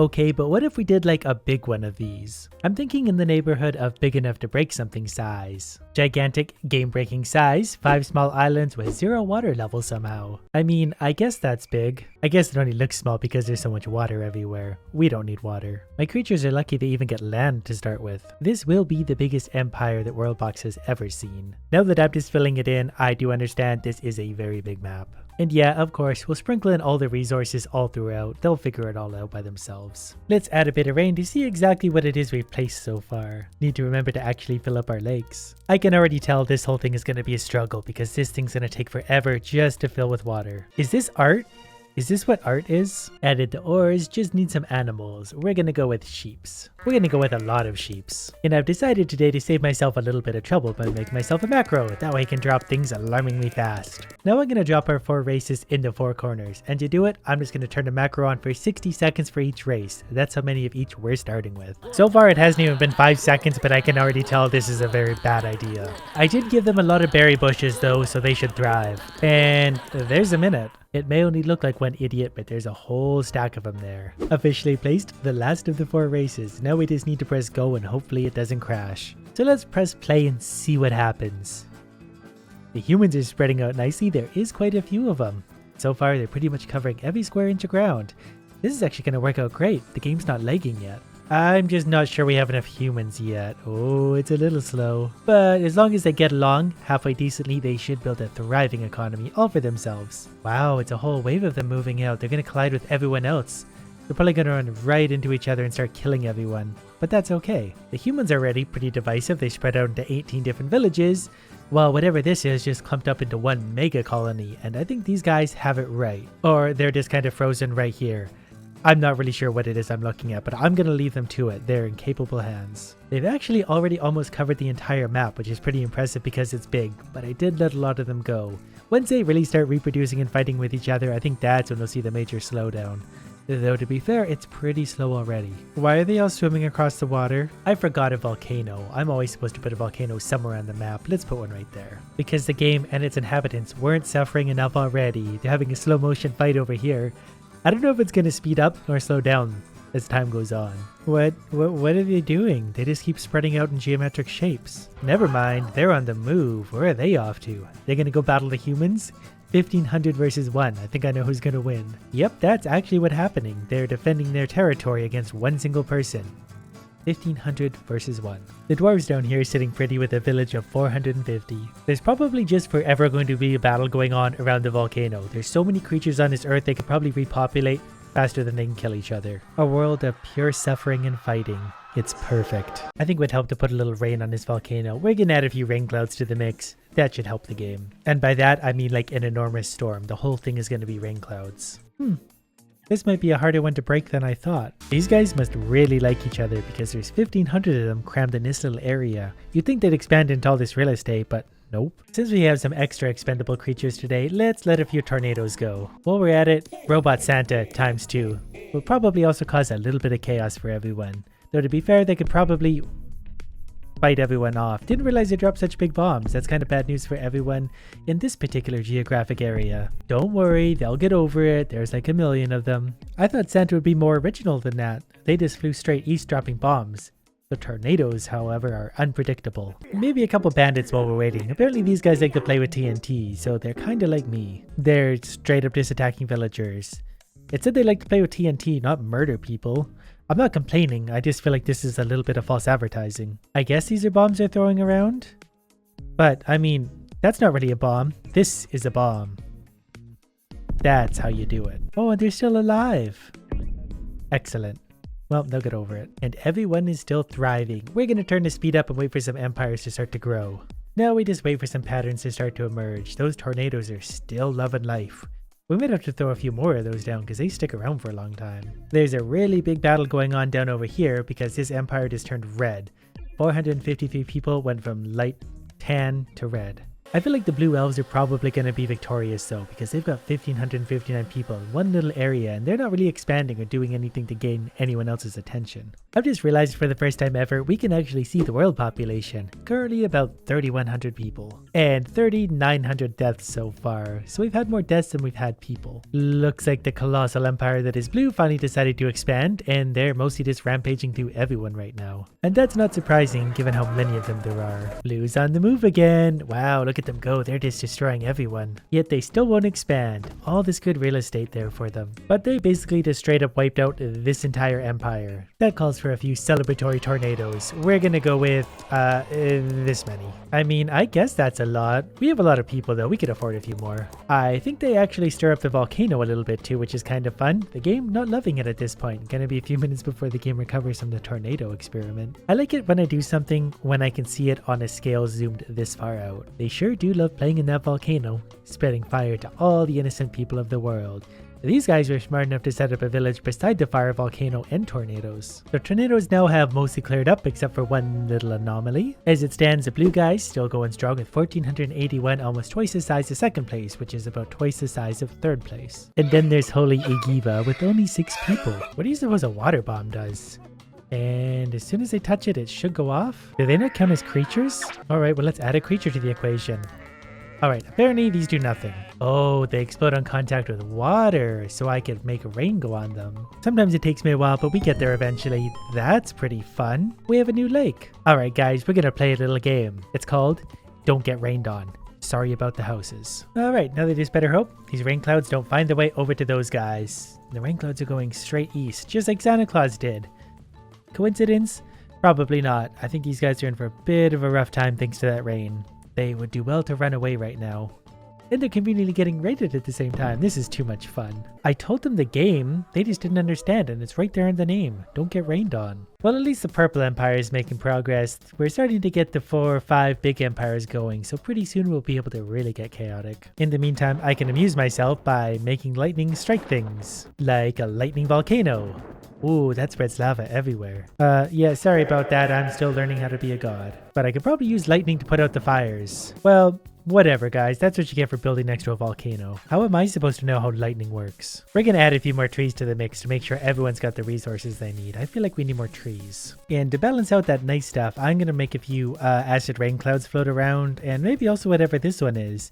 Okay, but what if we did like a big one of these? I'm thinking in the neighborhood of big enough to break something size. Gigantic, game-breaking size, 5 small islands with 0 water level somehow. I mean, I guess that's big. I guess it only looks small because there's so much water everywhere. We don't need water. My creatures are lucky they even get land to start with. This will be the biggest empire that Worldbox has ever seen. Now that I'm just filling it in, I do understand this is a very big map. And yeah, of course, we'll sprinkle in all the resources all throughout. They'll figure it all out by themselves. Let's add a bit of rain to see exactly what it is we've placed so far. Need to remember to actually fill up our lakes. I can already tell this whole thing is going to be a struggle because this thing's going to take forever just to fill with water. Is this art? Is this what art is? Added the ores, just need some animals. We're gonna go with sheeps. We're gonna go with a lot of sheeps. And I've decided today to save myself a little bit of trouble by making myself a macro. That way I can drop things alarmingly fast. Now I'm gonna drop our 4 races into 4 corners. And to do it, I'm just gonna turn the macro on for 60 seconds for each race. That's how many of each we're starting with. So far it hasn't even been 5 seconds, but I can already tell this is a very bad idea. I did give them a lot of berry bushes though, so they should thrive. And there's a minute. It may only look like one idiot, but there's a whole stack of them there. Officially placed, the last of the 4 races. Now we just need to press go and hopefully it doesn't crash. So let's press play and see what happens. The humans are spreading out nicely. There is quite a few of them. So far, they're pretty much covering every square inch of ground. This is actually going to work out great. The game's not lagging yet. I'm just not sure we have enough humans yet. Oh, it's a little slow. But as long as they get along halfway decently, they should build a thriving economy all for themselves. Wow, it's a whole wave of them moving out. They're going to collide with everyone else. They're probably going to run right into each other and start killing everyone. But that's okay. The humans are already pretty divisive. They spread out into 18 different villages. Well, whatever this is just clumped up into one mega colony. And I think these guys have it right. Or they're just kind of frozen right here. I'm not really sure what it is I'm looking at, but I'm going to leave them to it. They're in capable hands. They've actually already almost covered the entire map, which is pretty impressive because it's big, but I did let a lot of them go. Once they really start reproducing and fighting with each other, I think that's when we'll see the major slowdown. Though to be fair, it's pretty slow already. Why are they all swimming across the water? I forgot a volcano. I'm always supposed to put a volcano somewhere on the map. Let's put one right there. Because the game and its inhabitants weren't suffering enough already. They're having a slow motion fight over here. I don't know if it's going to speed up or slow down as time goes on. What are they doing? They just keep spreading out in geometric shapes. Never mind, they're on the move. Where are they off to? They're going to go battle the humans? 1500 versus 1. I think I know who's going to win. Yep, that's actually what's happening. They're defending their territory against one single person. 1500 versus 1. The dwarves down here are sitting pretty with a village of 450. There's probably just forever going to be a battle going on around the volcano. There's so many creatures on this earth they could probably repopulate faster than they can kill each other. A world of pure suffering and fighting. It's perfect. I think it would help to put a little rain on this volcano. We're gonna add a few rain clouds to the mix. That should help the game. And by that, I mean like an enormous storm. The whole thing is gonna be rain clouds. This might be a harder one to break than I thought. These guys must really like each other because there's 1500 of them crammed in this little area. You'd think they'd expand into all this real estate, but nope. Since we have some extra expendable creatures today, let's let a few tornadoes go. While we're at it, Robot Santa times 2 will probably also cause a little bit of chaos for everyone. Though to be fair, they could probably fight everyone off. Didn't realize they dropped such big bombs. That's kind of bad news for everyone in this particular geographic area. Don't worry, they'll get over it. There's like a million of them. I thought Santa would be more original than that. They just flew straight east dropping bombs. The tornadoes, however, are unpredictable. Maybe a couple bandits while we're waiting. Apparently these guys like to play with TNT, so they're kind of like me. They're straight up just attacking villagers. It said they like to play with TNT, not murder people. I'm not complaining, I just feel like this is a little bit of false advertising. I guess these are bombs they're throwing around? But, I mean, that's not really a bomb. This is a bomb. That's how you do it. Oh, and they're still alive. Excellent. Well, they'll get over it. And everyone is still thriving. We're going to turn the speed up and wait for some empires to start to grow. Now we just wait for some patterns to start to emerge. Those tornadoes are still loving life. We might have to throw a few more of those down because they stick around for a long time. There's a really big battle going on down over here because this empire just turned red. 453 people went from light tan to red. I feel like the blue elves are probably going to be victorious though, because they've got 1,559 people in one little area and they're not really expanding or doing anything to gain anyone else's attention. I've just realized for the first time ever, we can actually see the world population. Currently about 3,100 people and 3,900 deaths so far. So we've had more deaths than we've had people. Looks like the colossal empire that is blue finally decided to expand, and they're mostly just rampaging through everyone right now. And that's not surprising given how many of them there are. Blue's on the move again. Wow, look at them go. They're just destroying everyone. Yet they still won't expand. All this good real estate there for them. But they basically just straight up wiped out this entire empire. That calls for a few celebratory tornadoes. We're gonna go with this many. I mean, I guess that's a lot. We have a lot of people though. We could afford a few more. I think they actually stir up the volcano a little bit too, which is kind of fun. The game not loving it at this point. Gonna be a few minutes before the game recovers from the tornado experiment. I like it when I do something when I can see it on a scale zoomed this far out. They sure do love playing in that volcano, spreading fire to all the innocent people of the world. These guys were smart enough to set up a village beside the fire volcano and tornadoes. The tornadoes now have mostly cleared up except for one little anomaly. As it stands, the blue guys still going strong with 1,481, almost twice the size of second place, which is about twice the size of third place. And then there's Holy Igiva with only 6 people. What do you suppose a water bomb does? And as soon as they touch it, it should go off? Do they not count as creatures? Alright, well let's add a creature to the equation. Alright, apparently these do nothing. Oh, they explode on contact with water, so I could make rain go on them. Sometimes it takes me a while, but we get there eventually. That's pretty fun. We have a new lake. Alright guys, we're gonna play a little game. It's called Don't Get Rained On. Sorry about the houses. Alright, now that there's better hope, these rain clouds don't find their way over to those guys. The rain clouds are going straight east, just like Santa Claus did. Coincidence? Probably not. I think these guys are in for a bit of a rough time thanks to that rain. They would do well to run away right now. And they're conveniently getting raided at the same time. This is too much fun. I told them the game, they just didn't understand, and it's right there in the name. Don't get rained on. Well, at least the purple empire is making progress. We're starting to get the 4 or 5 big empires going, so pretty soon we'll be able to really get chaotic. In the meantime, I can amuse myself by making lightning strike things, like a lightning volcano. Ooh, that spreads lava everywhere. Yeah, sorry about that. I'm still learning how to be a god. But I could probably use lightning to put out the fires. Well, whatever guys, that's what you get for building next to a volcano. How am I supposed to know how lightning works? We're gonna add a few more trees to the mix to make sure everyone's got the resources they need. I feel like we need more trees. And to balance out that nice stuff, I'm gonna make a few acid rain clouds float around, and maybe also whatever this one is.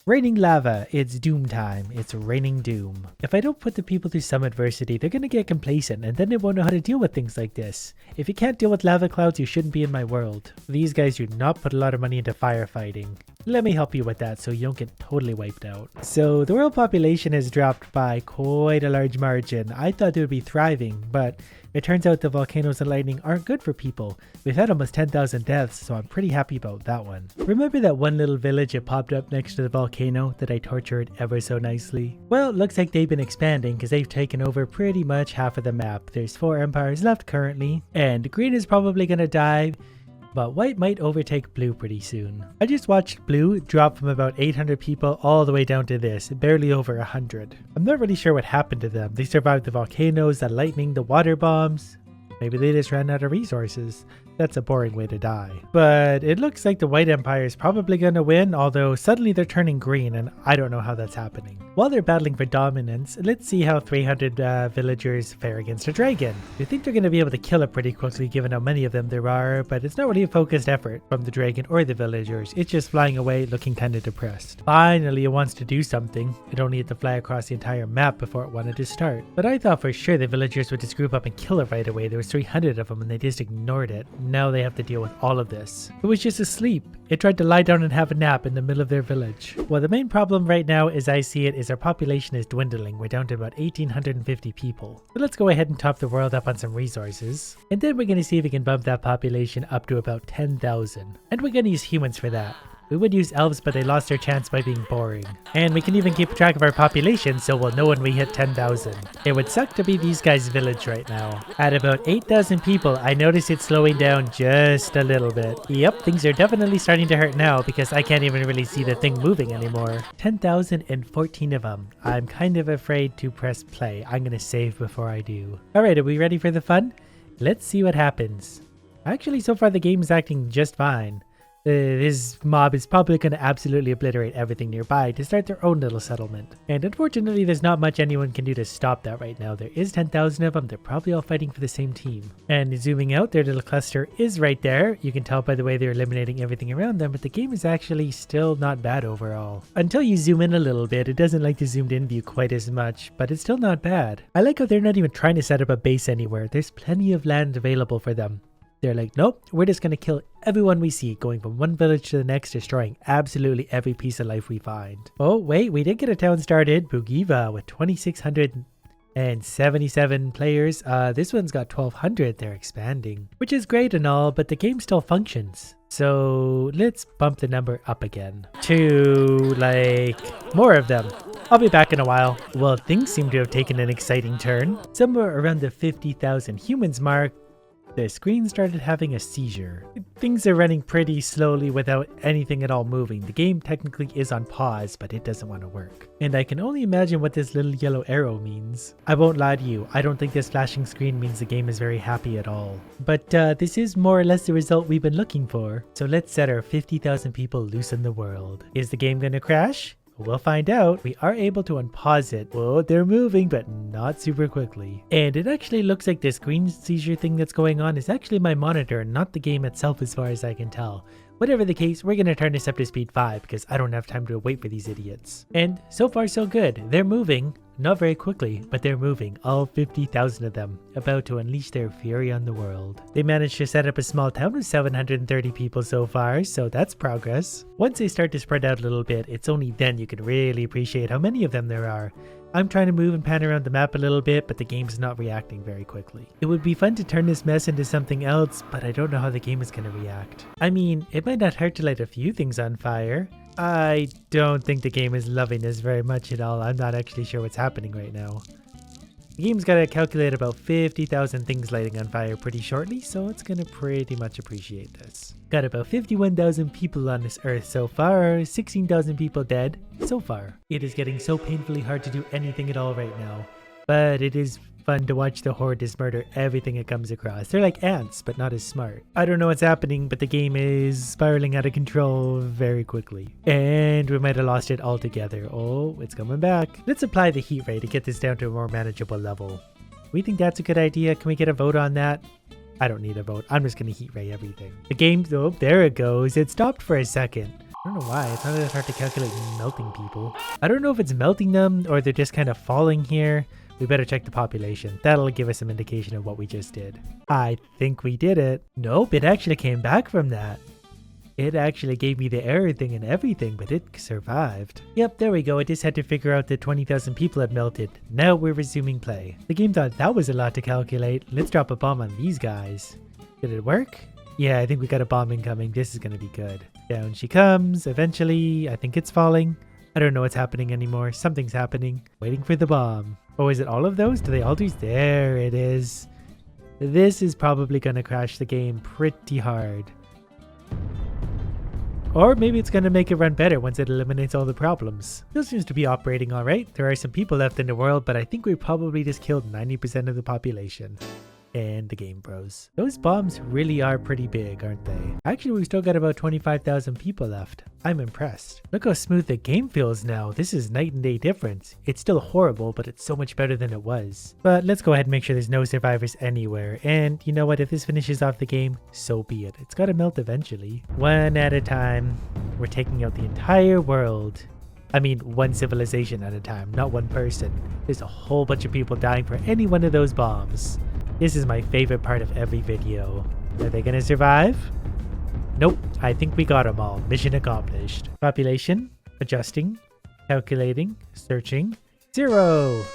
Raining lava, it's doom time, it's raining doom. If I don't put the people through some adversity, they're gonna get complacent and then they won't know how to deal with things like this. If you can't deal with lava clouds, you shouldn't be in my world. These guys do not put a lot of money into firefighting. Let me help you with that so you don't get totally wiped out. So the world population has dropped by quite a large margin. I thought they would be thriving, but it turns out the volcanoes and lightning aren't good for people. We've had almost 10,000 deaths, so I'm pretty happy about that one. Remember that one little village that popped up next to the volcano that I tortured ever so nicely? Well, it looks like they've been expanding because they've taken over pretty much half of the map. There's 4 empires left currently, and green is probably gonna die, but white might overtake blue pretty soon. I just watched blue drop from about 800 people all the way down to this, barely over 100. I'm not really sure what happened to them. They survived the volcanoes, the lightning, the water bombs. Maybe they just ran out of resources. That's a boring way to die. But it looks like the White Empire is probably going to win, although suddenly they're turning green and I don't know how that's happening. While they're battling for dominance, let's see how 300 villagers fare against a dragon. You think they're going to be able to kill it pretty quickly given how many of them there are, but it's not really a focused effort from the dragon or the villagers. It's just flying away looking kind of depressed. Finally it wants to do something. It only had to fly across the entire map before it wanted to start. But I thought for sure the villagers would just group up and kill it right away. There was 300 of them and they just ignored it. Now they have to deal with all of this. It was just asleep. It tried to lie down and have a nap in the middle of their village. Well, the main problem right now, as I see it, is our population is dwindling. We're down to about 1,850 people. So let's go ahead and top the world up on some resources. And then we're going to see if we can bump that population up to about 10,000. And we're going to use humans for that. We would use elves, but they lost their chance by being boring. And we can even keep track of our population, so we'll know when we hit 10,000. It would suck to be these guys' village right now. At about 8,000 people, I notice it slowing down just a little bit. Yep, things are definitely starting to hurt now because I can't even really see the thing moving anymore. 10,014 of them. I'm kind of afraid to press play. I'm gonna save before I do. Alright, are we ready for the fun? Let's see what happens. Actually, so far the game is acting just fine. This mob is probably going to absolutely obliterate everything nearby to start their own little settlement. And unfortunately, there's not much anyone can do to stop that right now. There is 10,000 of them. They're probably all fighting for the same team. And zooming out, their little cluster is right there. You can tell by the way they're eliminating everything around them, but the game is actually still not bad overall. Until you zoom in a little bit, it doesn't like the zoomed in view quite as much, but it's still not bad. I like how they're not even trying to set up a base anywhere. There's plenty of land available for them. They're like, nope, we're just going to kill everyone we see, going from one village to the next, destroying absolutely every piece of life we find. Oh, wait, we did get a town started. Bugiva with 2,677 players. This one's got 1,200. They're expanding, which is great and all, but the game still functions. So let's bump the number up again to like more of them. I'll be back in a while. Well, things seem to have taken an exciting turn. Somewhere around the 50,000 humans mark, the screen started having a seizure. Things are running pretty slowly without anything at all moving. The game technically is on pause, but it doesn't want to work. And I can only imagine what this little yellow arrow means. I won't lie to you, I don't think this flashing screen means the game is very happy at all. But this is more or less the result we've been looking for. So let's set our 50,000 people loose in the world. Is the game gonna crash? We'll find out. We are able to unpause it. Whoa, they're moving, but not super quickly. And it actually looks like this green seizure thing that's going on is actually my monitor, not the game itself as far as I can tell. Whatever the case, we're going to turn this up to speed 5 because I don't have time to wait for these idiots. And so far so good. They're moving. Not very quickly, but they're moving, all 50,000 of them, about to unleash their fury on the world. They managed to set up a small town with 730 people so far, so that's progress. Once they start to spread out a little bit, it's only then you can really appreciate how many of them there are. I'm trying to move and pan around the map a little bit, but the game's not reacting very quickly. It would be fun to turn this mess into something else, but I don't know how the game is going to react. I mean, it might not hurt to light a few things on fire. I don't think the game is loving this very much at all. I'm not actually sure what's happening right now. The game's got to calculate about 50,000 things lighting on fire pretty shortly, so it's going to pretty much appreciate this. Got about 51,000 people on this earth so far, 16,000 people dead so far. It is getting so painfully hard to do anything at all right now, but it is fun to watch the horde just murder everything it comes across. They're like ants, but not as smart. I don't know what's happening, but the game is spiraling out of control very quickly. And we might have lost it altogether. Oh, it's coming back. Let's apply the heat ray to get this down to a more manageable level. We think that's a good idea. Can we get a vote on that? I don't need a vote. I'm just going to heat ray everything. The game, oh, there it goes. It stopped for a second. I don't know why. It's not that hard to calculate melting people. I don't know if it's melting them or they're just kind of falling here. We better check the population. That'll give us some indication of what we just did. I think we did it. Nope, it actually came back from that. It actually gave me the error thing and everything, but it survived. Yep, there we go. I just had to figure out that 20,000 people had melted. Now we're resuming play. The game thought that was a lot to calculate. Let's drop a bomb on these guys. Did it work? Yeah, I think we got a bomb incoming. This is gonna be good. Down she comes. Eventually, I think it's falling. I don't know what's happening anymore. Something's happening. Waiting for the bomb. Oh, is it all of those? Do they all do? There it is. This is probably going to crash the game pretty hard. Or maybe it's going to make it run better once it eliminates all the problems. Still seems to be operating alright. There are some people left in the world, but I think we probably just killed 90% of the population. And the game froze. Those bombs really are pretty big, aren't they? Actually, we've still got about 25,000 people left. I'm impressed. Look how smooth the game feels now. This is night and day difference. It's still horrible, but it's so much better than it was. But let's go ahead and make sure there's no survivors anywhere. And you know what? If this finishes off the game, so be it. It's gotta melt eventually. One at a time. We're taking out the entire world. I mean, one civilization at a time, not one person. There's a whole bunch of people dying for any one of those bombs. This is my favorite part of every video. Are they gonna survive? Nope, I think we got them all. Mission accomplished. Population, adjusting, calculating, searching, 0.